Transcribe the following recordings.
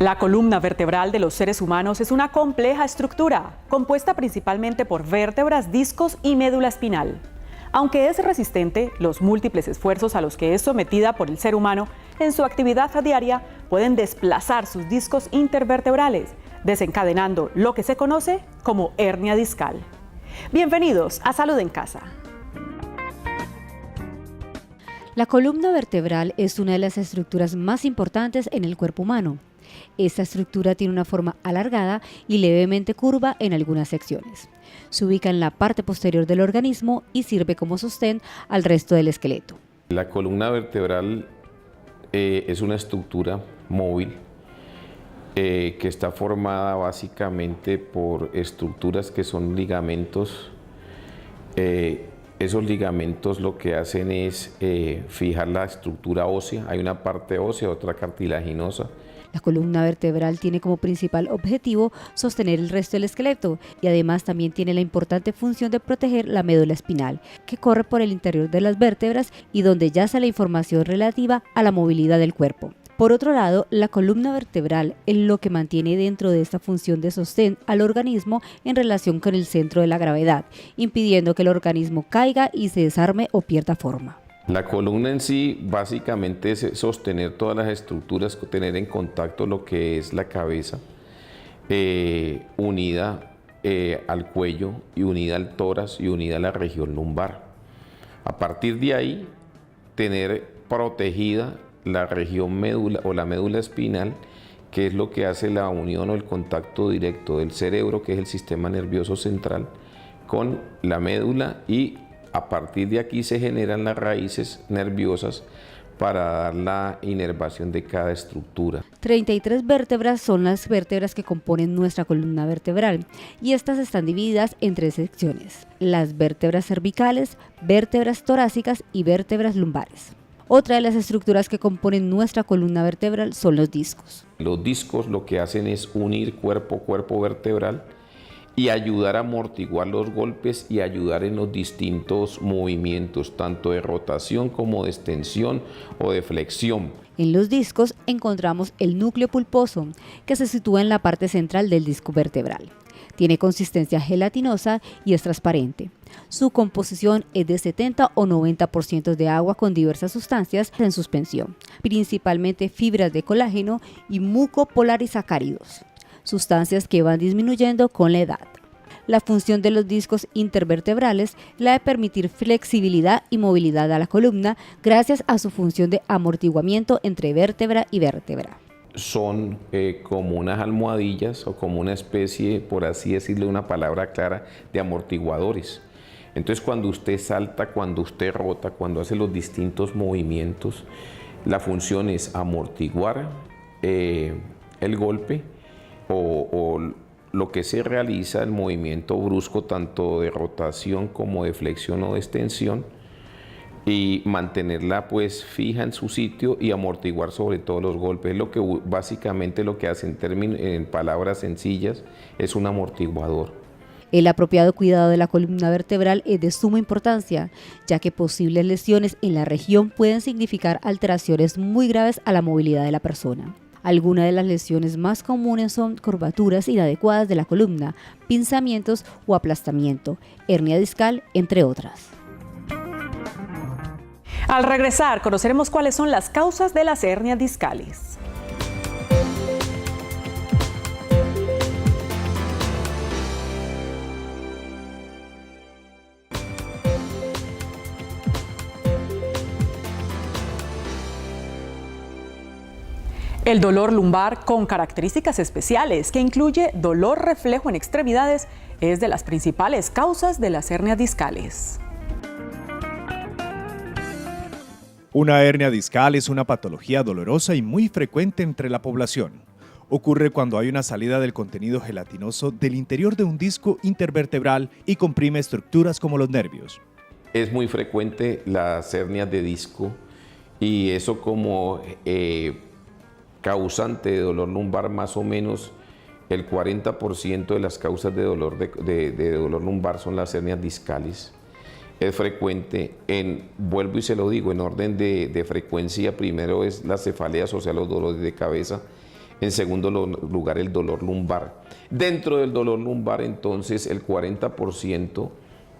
La columna vertebral de los seres humanos es una compleja estructura, compuesta principalmente por vértebras, discos y médula espinal. Aunque es resistente, los múltiples esfuerzos a los que es sometida por el ser humano en su actividad diaria pueden desplazar sus discos intervertebrales, desencadenando lo que se conoce como hernia discal. Bienvenidos a Salud en Casa. La columna vertebral es una de las estructuras más importantes en el cuerpo humano. Esta estructura tiene una forma alargada y levemente curva en algunas secciones. Se ubica en la parte posterior del organismo y sirve como sostén al resto del esqueleto. La columna vertebral es una estructura móvil que está formada básicamente por estructuras que son ligamentos. Esos ligamentos lo que hacen es fijar la estructura ósea. Hay una parte ósea, otra cartilaginosa. La columna vertebral tiene como principal objetivo sostener el resto del esqueleto y además también tiene la importante función de proteger la médula espinal, que corre por el interior de las vértebras y donde yace la información relativa a la movilidad del cuerpo. Por otro lado, la columna vertebral es lo que mantiene dentro de esta función de sostén al organismo en relación con el centro de la gravedad, impidiendo que el organismo caiga y se desarme o pierda forma. La columna en sí básicamente es sostener todas las estructuras, tener en contacto lo que es la cabeza, unida al cuello y unida al tórax y unida a la región lumbar. A partir de ahí, tener protegida la región médula o la médula espinal, que es lo que hace la unión o el contacto directo del cerebro, que es el sistema nervioso central, con la médula, y a partir de aquí se generan las raíces nerviosas para dar la inervación de cada estructura. 33 vértebras son las vértebras que componen nuestra columna vertebral y estas están divididas en 3 secciones: las vértebras cervicales, vértebras torácicas y vértebras lumbares. Otra de las estructuras que componen nuestra columna vertebral son los discos. Los discos lo que hacen es unir cuerpo vertebral y ayudar a amortiguar los golpes y ayudar en los distintos movimientos, tanto de rotación como de extensión o de flexión. En los discos encontramos el núcleo pulposo, que se sitúa en la parte central del disco vertebral. Tiene consistencia gelatinosa y es transparente. Su composición es de 70 o 90% de agua con diversas sustancias en suspensión, principalmente fibras de colágeno y mucopolarisacáridos, sustancias que van disminuyendo con la edad. La función de los discos intervertebrales es la de permitir flexibilidad y movilidad a la columna gracias a su función de amortiguamiento entre vértebra y vértebra. Son como unas almohadillas o como una especie, por así decirlo, una palabra clara, de amortiguadores. Entonces, cuando usted salta, cuando usted rota, cuando hace los distintos movimientos, la función es amortiguar el golpe o lo que se realiza, el movimiento brusco tanto de rotación como de flexión o de extensión, y mantenerla pues fija en su sitio y amortiguar sobre todo los golpes. Es lo que básicamente lo que hace en palabras sencillas es un amortiguador. El apropiado cuidado de la columna vertebral es de suma importancia, ya que posibles lesiones en la región pueden significar alteraciones muy graves a la movilidad de la persona. Algunas de las lesiones más comunes son curvaturas inadecuadas de la columna, pinzamientos o aplastamiento, hernia discal, entre otras. Al regresar, conoceremos cuáles son las causas de las hernias discales. El dolor lumbar con características especiales, que incluye dolor reflejo en extremidades, es de las principales causas de las hernias discales. Una hernia discal es una patología dolorosa y muy frecuente entre la población. Ocurre cuando hay una salida del contenido gelatinoso del interior de un disco intervertebral y comprime estructuras como los nervios. Es muy frecuente las hernias de disco y eso como causante de dolor lumbar, más o menos el 40% de las causas de dolor, de dolor lumbar son las hernias discales. Es frecuente, vuelvo y se lo digo, en orden de frecuencia, primero es las cefaleas, o sea, los dolores de cabeza. En segundo lugar, el dolor lumbar. Dentro del dolor lumbar, entonces, el 40%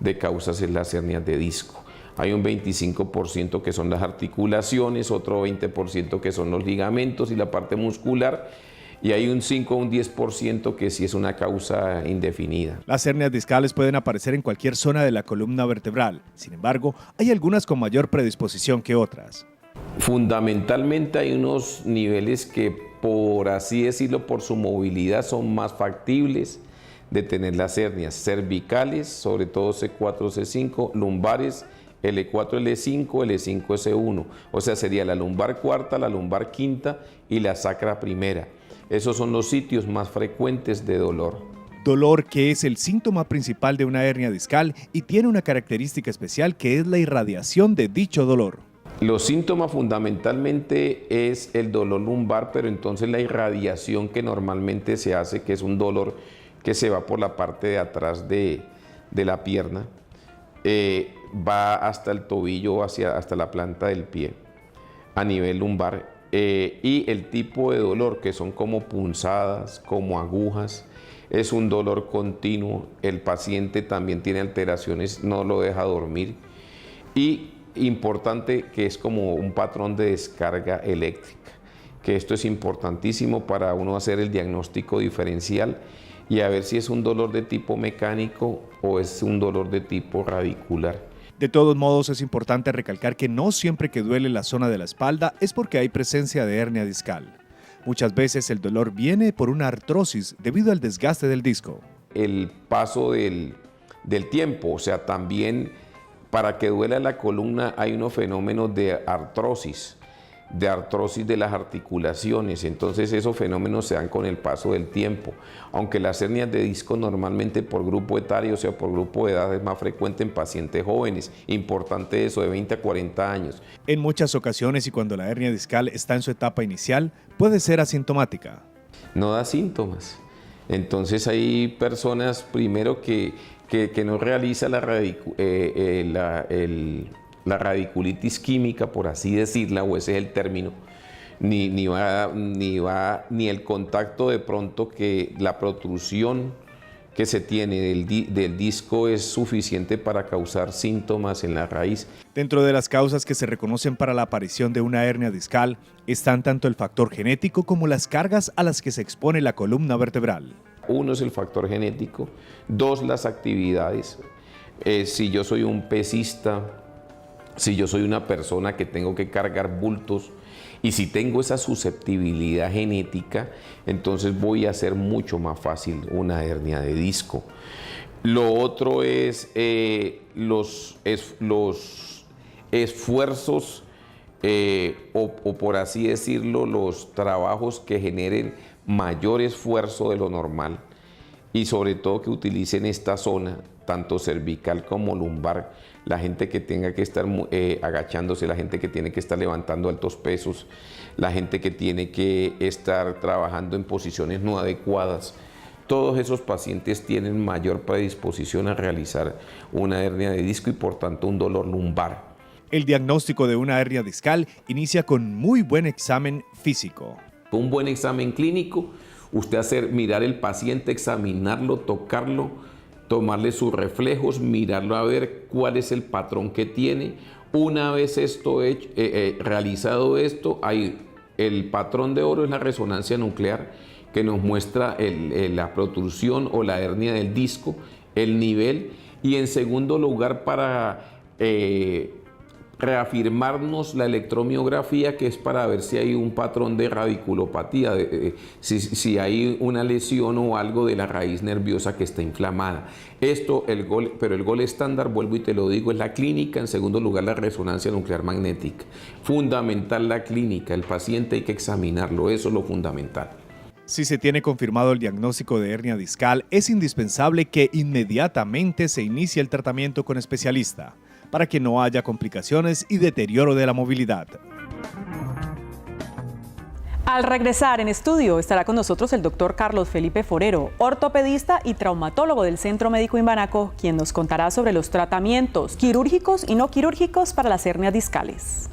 de causas es las hernias de disco. Hay un 25% que son las articulaciones, otro 20% que son los ligamentos y la parte muscular, y hay un 5 o un 10% que sí es una causa indefinida. Las hernias discales pueden aparecer en cualquier zona de la columna vertebral. Sin embargo, hay algunas con mayor predisposición que otras. Fundamentalmente hay unos niveles que, por así decirlo, por su movilidad son más factibles de tener las hernias cervicales, sobre todo C4, C5, lumbares, L4, L5, L5, S1. O sea, sería la lumbar cuarta, la lumbar quinta y la sacra primera. Esos son los sitios más frecuentes de dolor. Dolor que es el síntoma principal de una hernia discal y tiene una característica especial que es la irradiación de dicho dolor. Los síntomas fundamentalmente es el dolor lumbar, pero entonces la irradiación que normalmente se hace, que es un dolor que se va por la parte de atrás de la pierna, va hasta el tobillo, hasta la planta del pie, a nivel lumbar. Y el tipo de dolor, que son como punzadas, como agujas, es un dolor continuo. El paciente también tiene alteraciones, no lo deja dormir. Y importante que es como un patrón de descarga eléctrica, que esto es importantísimo para uno hacer el diagnóstico diferencial y a ver si es un dolor de tipo mecánico o es un dolor de tipo radicular. De todos modos, es importante recalcar que no siempre que duele la zona de la espalda es porque hay presencia de hernia discal. Muchas veces el dolor viene por una artrosis debido al desgaste del disco. El paso del tiempo, o sea, también para que duela la columna hay unos fenómenos de artrosis de las articulaciones. Entonces esos fenómenos se dan con el paso del tiempo. Aunque las hernias de disco normalmente por grupo etario, o sea, por grupo de edad, es más frecuente en pacientes jóvenes. Importante eso, de 20 a 40 años. En muchas ocasiones y cuando la hernia discal está en su etapa inicial, puede ser asintomática. No da síntomas. Entonces hay personas primero que no realiza la radiculitis química, por así decirla, o ese es el término, ni el contacto de pronto que la protrusión que se tiene del disco es suficiente para causar síntomas en la raíz. Dentro de las causas que se reconocen para la aparición de una hernia discal están tanto el factor genético como las cargas a las que se expone la columna vertebral. Uno es el factor genético, dos, las actividades. Si yo soy un pesista, si yo soy una persona que tengo que cargar bultos y si tengo esa susceptibilidad genética, entonces voy a hacer mucho más fácil una hernia de disco. Lo otro es los esfuerzos o por así decirlo, los trabajos que generen mayor esfuerzo de lo normal y sobre todo que utilicen esta zona, tanto cervical como lumbar, la gente que tenga que estar agachándose, la gente que tiene que estar levantando altos pesos, la gente que tiene que estar trabajando en posiciones no adecuadas. Todos esos pacientes tienen mayor predisposición a realizar una hernia de disco y por tanto un dolor lumbar. El diagnóstico de una hernia discal inicia con muy buen examen físico. Un buen examen clínico, usted mirar el paciente, examinarlo, tocarlo, tomarle sus reflejos, mirarlo a ver cuál es el patrón que tiene. Una vez realizado esto, el patrón de oro es la resonancia nuclear que nos muestra la protrusión o la hernia del disco, el nivel, y en segundo lugar para reafirmarnos la electromiografía, que es para ver si hay un patrón de radiculopatía, si hay una lesión o algo de la raíz nerviosa que está inflamada. Pero el gol estándar, vuelvo y te lo digo, es la clínica, en segundo lugar la resonancia nuclear magnética. Fundamental la clínica, el paciente hay que examinarlo, eso es lo fundamental. Si se tiene confirmado el diagnóstico de hernia discal, es indispensable que inmediatamente se inicie el tratamiento con especialista, para que no haya complicaciones y deterioro de la movilidad. Al regresar en estudio estará con nosotros el doctor Carlos Felipe Forero, ortopedista y traumatólogo del Centro Médico Imbanaco, quien nos contará sobre los tratamientos quirúrgicos y no quirúrgicos para las hernias discales.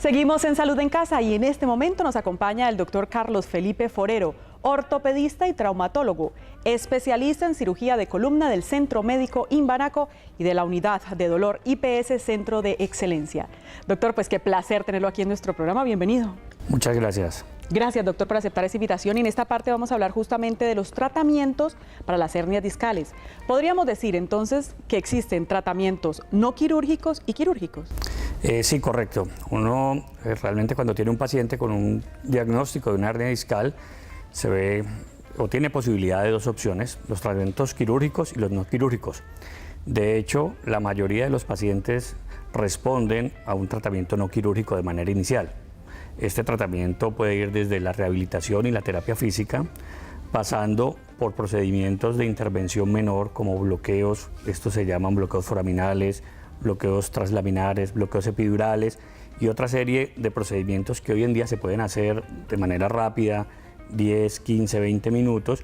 Seguimos en Salud en Casa y en este momento nos acompaña el doctor Carlos Felipe Forero, ortopedista y traumatólogo, especialista en cirugía de columna del Centro Médico Imbanaco y de la Unidad de Dolor IPS Centro de Excelencia. Doctor, pues qué placer tenerlo aquí en nuestro programa. Bienvenido. Muchas gracias. Gracias, doctor, por aceptar esta invitación. Y en esta parte vamos a hablar justamente de los tratamientos para las hernias discales. ¿Podríamos decir entonces que existen tratamientos no quirúrgicos y quirúrgicos? Sí, correcto. Uno realmente cuando tiene un paciente con un diagnóstico de una hernia discal, se ve o tiene posibilidad de dos opciones, los tratamientos quirúrgicos y los no quirúrgicos. De hecho, la mayoría de los pacientes responden a un tratamiento no quirúrgico de manera inicial. Este tratamiento puede ir desde la rehabilitación y la terapia física, pasando por procedimientos de intervención menor como bloqueos, estos se llaman bloqueos foraminales, bloqueos translaminares, bloqueos epidurales y otra serie de procedimientos que hoy en día se pueden hacer de manera rápida, 10, 15, 20 minutos,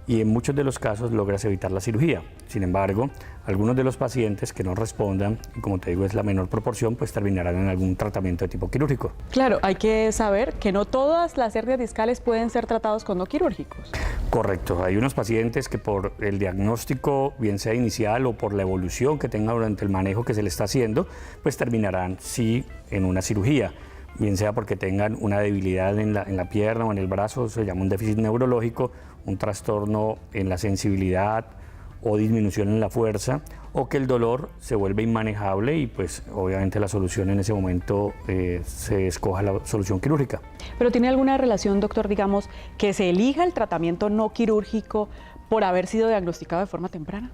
y en muchos de los casos logras evitar la cirugía. Sin embargo, algunos de los pacientes que no respondan, y como te digo es la menor proporción, pues terminarán en algún tratamiento de tipo quirúrgico. Claro, hay que saber que no todas las hernias discales pueden ser tratados con no quirúrgicos. Correcto, hay unos pacientes que por el diagnóstico, bien sea inicial o por la evolución que tenga durante el manejo que se le está haciendo, pues terminarán sí en una cirugía. Bien sea porque tengan una debilidad en la pierna o en el brazo, se llama un déficit neurológico, un trastorno en la sensibilidad o disminución en la fuerza, o que el dolor se vuelve inmanejable y pues obviamente la solución en ese momento se escoja la solución quirúrgica. ¿Pero tiene alguna relación, doctor, digamos, que se elija el tratamiento no quirúrgico por haber sido diagnosticado de forma temprana?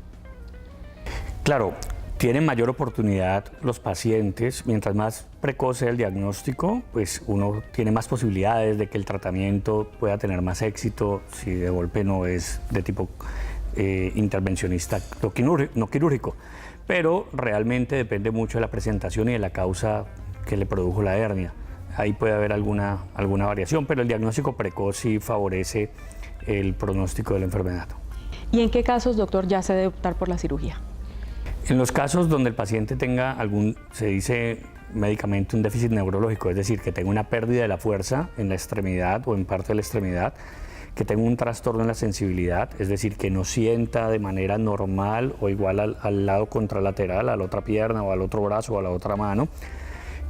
Claro. Tienen mayor oportunidad los pacientes, mientras más precoz sea el diagnóstico, pues uno tiene más posibilidades de que el tratamiento pueda tener más éxito si de golpe no es de tipo intervencionista no quirúrgico. Pero realmente depende mucho de la presentación y de la causa que le produjo la hernia. Ahí puede haber alguna variación, pero el diagnóstico precoz sí favorece el pronóstico de la enfermedad. ¿Y en qué casos, doctor, ya se debe optar por la cirugía? En los casos donde el paciente tenga algún, se dice médicamente un déficit neurológico, es decir, que tenga una pérdida de la fuerza en la extremidad o en parte de la extremidad, que tenga un trastorno en la sensibilidad, es decir, que no sienta de manera normal o igual al lado contralateral, a la otra pierna o al otro brazo o a la otra mano,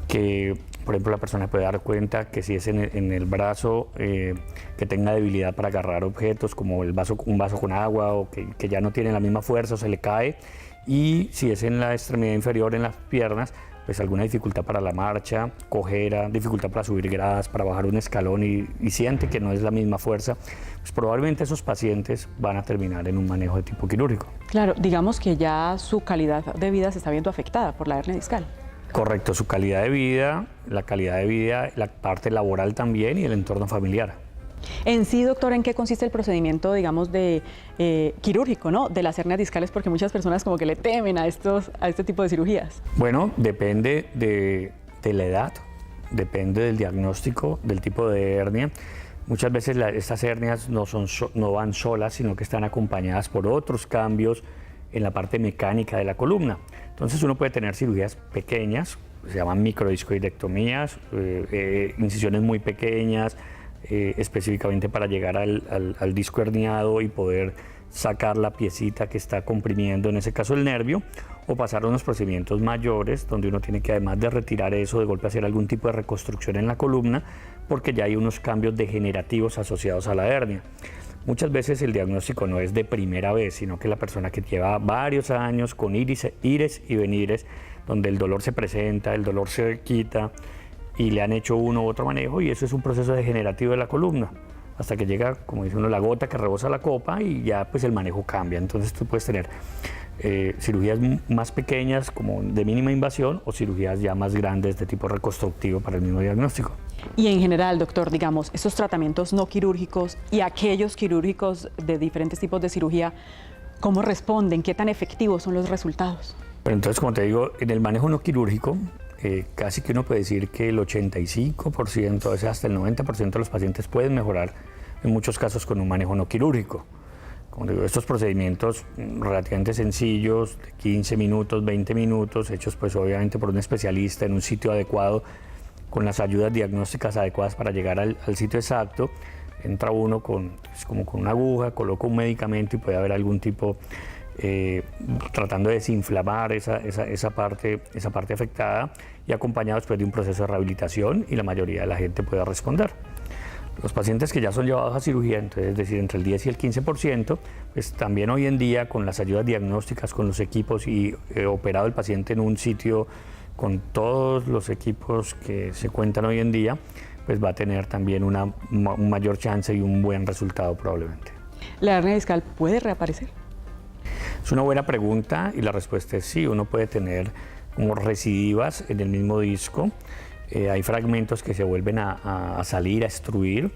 que por ejemplo la persona puede dar cuenta que si es en el brazo, que tenga debilidad para agarrar objetos como un vaso con agua o que ya no tiene la misma fuerza o se le cae. Y si es en la extremidad inferior, en las piernas, pues alguna dificultad para la marcha, cojera, dificultad para subir gradas, para bajar un escalón y siente que no es la misma fuerza, pues probablemente esos pacientes van a terminar en un manejo de tipo quirúrgico. Claro, digamos que ya su calidad de vida se está viendo afectada por la hernia discal. Correcto, su calidad de vida, la parte laboral también y el entorno familiar. En sí, doctor, ¿en qué consiste el procedimiento, digamos, de quirúrgico, ¿no? De las hernias discales? Porque muchas personas como que le temen a este tipo de cirugías. Bueno, depende de la edad, depende del diagnóstico, del tipo de hernia. Muchas veces estas hernias no van solas, sino que están acompañadas por otros cambios en la parte mecánica de la columna. Entonces uno puede tener cirugías pequeñas, se llaman microdiscoidectomías, incisiones muy pequeñas, específicamente para llegar al disco herniado y poder sacar la piecita que está comprimiendo, en ese caso el nervio, o pasar a unos procedimientos mayores donde uno tiene que, además de retirar eso, de golpe hacer algún tipo de reconstrucción en la columna porque ya hay unos cambios degenerativos asociados a la hernia. Muchas veces el diagnóstico no es de primera vez, sino que la persona que lleva varios años con ires y venires, donde el dolor se presenta, el dolor se quita, y le han hecho uno u otro manejo y eso es un proceso degenerativo de la columna hasta que llega, como dice uno, la gota que rebosa la copa y ya pues el manejo cambia. Entonces tú puedes tener cirugías más pequeñas como de mínima invasión o cirugías ya más grandes de tipo reconstructivo para el mismo diagnóstico. Y en general, doctor, digamos, estos tratamientos no quirúrgicos y aquellos quirúrgicos de diferentes tipos de cirugía, ¿cómo responden? ¿Qué tan efectivos son los resultados? Pero entonces, como te digo, en el manejo no quirúrgico, casi que uno puede decir que el 85%, a veces hasta el 90% de los pacientes pueden mejorar en muchos casos con un manejo no quirúrgico. Como digo, estos procedimientos relativamente sencillos, de 15 minutos, 20 minutos, hechos pues obviamente por un especialista en un sitio adecuado, con las ayudas diagnósticas adecuadas para llegar al sitio exacto. Entra uno como con una aguja, coloca un medicamento y puede haber algún tipo, tratando de desinflamar esa parte afectada, y acompañado después de un proceso de rehabilitación, y la mayoría de la gente puede responder. Los pacientes que ya son llevados a cirugía, entonces, es decir, entre el 10 y el 15%, pues también hoy en día con las ayudas diagnósticas, con los equipos y operado el paciente en un sitio con todos los equipos que se cuentan hoy en día, pues va a tener también un mayor chance y un buen resultado probablemente. ¿La hernia discal puede reaparecer? Es una buena pregunta y la respuesta es sí. Uno puede tener como recidivas en el mismo disco. Hay fragmentos que se vuelven a salir, a extruir,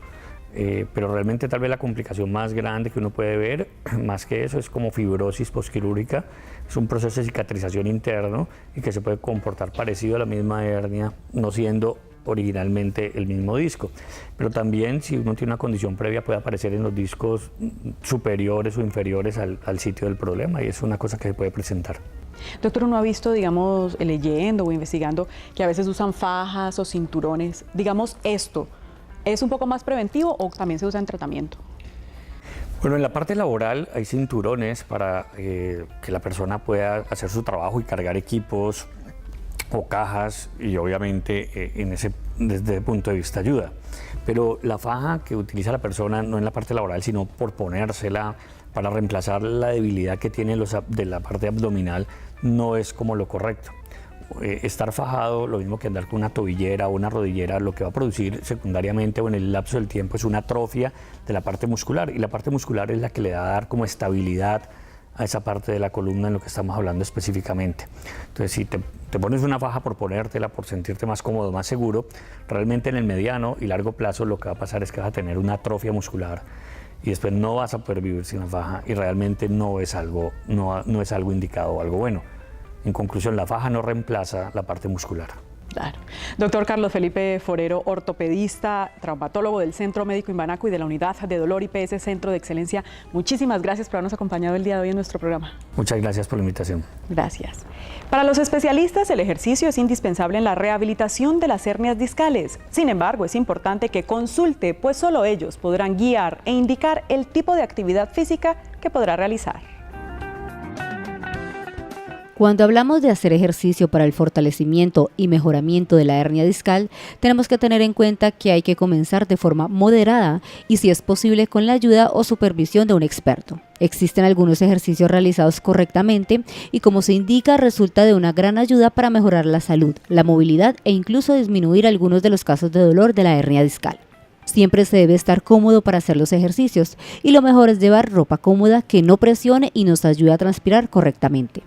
pero realmente tal vez la complicación más grande que uno puede ver, más que eso, es como fibrosis posquirúrgica. Es un proceso de cicatrización interno y que se puede comportar parecido a la misma hernia, no siendo originalmente el mismo disco. Pero también, si uno tiene una condición previa, puede aparecer en los discos superiores o inferiores al sitio del problema, y es una cosa que se puede presentar. Doctor, ¿uno ha visto, digamos, leyendo o investigando que a veces usan fajas o cinturones? Digamos, ¿esto es un poco más preventivo o también se usa en tratamiento? Bueno, en la parte laboral hay cinturones para que la persona pueda hacer su trabajo y cargar equipos o cajas, y obviamente desde el punto de vista ayuda. Pero la faja que utiliza la persona no en la parte laboral, sino por ponérsela para reemplazar la debilidad que tiene de la parte abdominal, no es como lo correcto. Estar fajado, lo mismo que andar con una tobillera o una rodillera, lo que va a producir secundariamente o en el lapso del tiempo es una atrofia de la parte muscular, y la parte muscular es la que le va a dar como estabilidad a esa parte de la columna en lo que estamos hablando específicamente. Entonces, si te pones una faja por ponértela, por sentirte más cómodo, más seguro, realmente en el mediano y largo plazo lo que va a pasar es que vas a tener una atrofia muscular y después no vas a poder vivir sin la faja, y realmente no es algo indicado o algo bueno. En conclusión, la faja no reemplaza la parte muscular. Claro. Doctor Carlos Felipe Forero, ortopedista, traumatólogo del Centro Médico Imbanaco y de la Unidad de Dolor IPS Centro de Excelencia, muchísimas gracias por habernos acompañado el día de hoy en nuestro programa. Muchas gracias por la invitación. Gracias. Para los especialistas, el ejercicio es indispensable en la rehabilitación de las hernias discales. Sin embargo, es importante que consulte, pues solo ellos podrán guiar e indicar el tipo de actividad física que podrá realizar. Cuando hablamos de hacer ejercicio para el fortalecimiento y mejoramiento de la hernia discal, tenemos que tener en cuenta que hay que comenzar de forma moderada y, si es posible, con la ayuda o supervisión de un experto. Existen algunos ejercicios realizados correctamente y, como se indica, resulta de una gran ayuda para mejorar la salud, la movilidad e incluso disminuir algunos de los casos de dolor de la hernia discal. Siempre se debe estar cómodo para hacer los ejercicios, y lo mejor es llevar ropa cómoda que no presione y nos ayude a transpirar correctamente.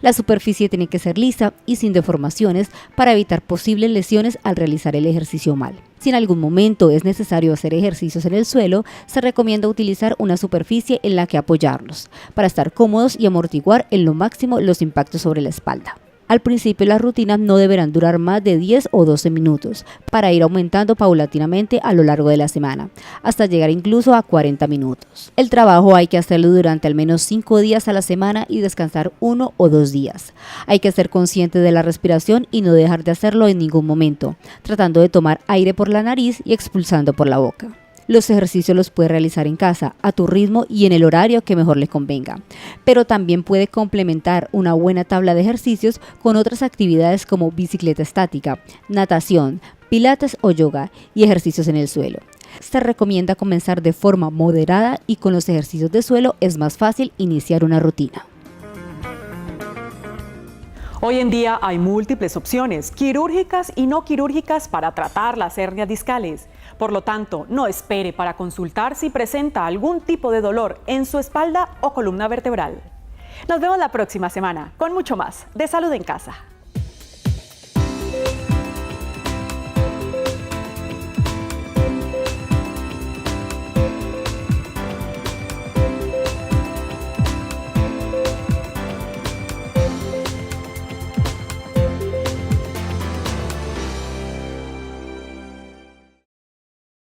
La superficie tiene que ser lisa y sin deformaciones para evitar posibles lesiones al realizar el ejercicio mal. Si en algún momento es necesario hacer ejercicios en el suelo, se recomienda utilizar una superficie en la que apoyarnos, para estar cómodos y amortiguar en lo máximo los impactos sobre la espalda. Al principio, las rutinas no deberán durar más de 10 o 12 minutos, para ir aumentando paulatinamente a lo largo de la semana, hasta llegar incluso a 40 minutos. El trabajo hay que hacerlo durante al menos 5 días a la semana y descansar 1 o 2 días. Hay que ser consciente de la respiración y no dejar de hacerlo en ningún momento, tratando de tomar aire por la nariz y expulsando por la boca. Los ejercicios los puede realizar en casa, a tu ritmo y en el horario que mejor le convenga. Pero también puede complementar una buena tabla de ejercicios con otras actividades como bicicleta estática, natación, pilates o yoga y ejercicios en el suelo. Se recomienda comenzar de forma moderada, y con los ejercicios de suelo es más fácil iniciar una rutina. Hoy en día hay múltiples opciones, quirúrgicas y no quirúrgicas, para tratar las hernias discales. Por lo tanto, no espere para consultar si presenta algún tipo de dolor en su espalda o columna vertebral. Nos vemos la próxima semana con mucho más de Salud en Casa.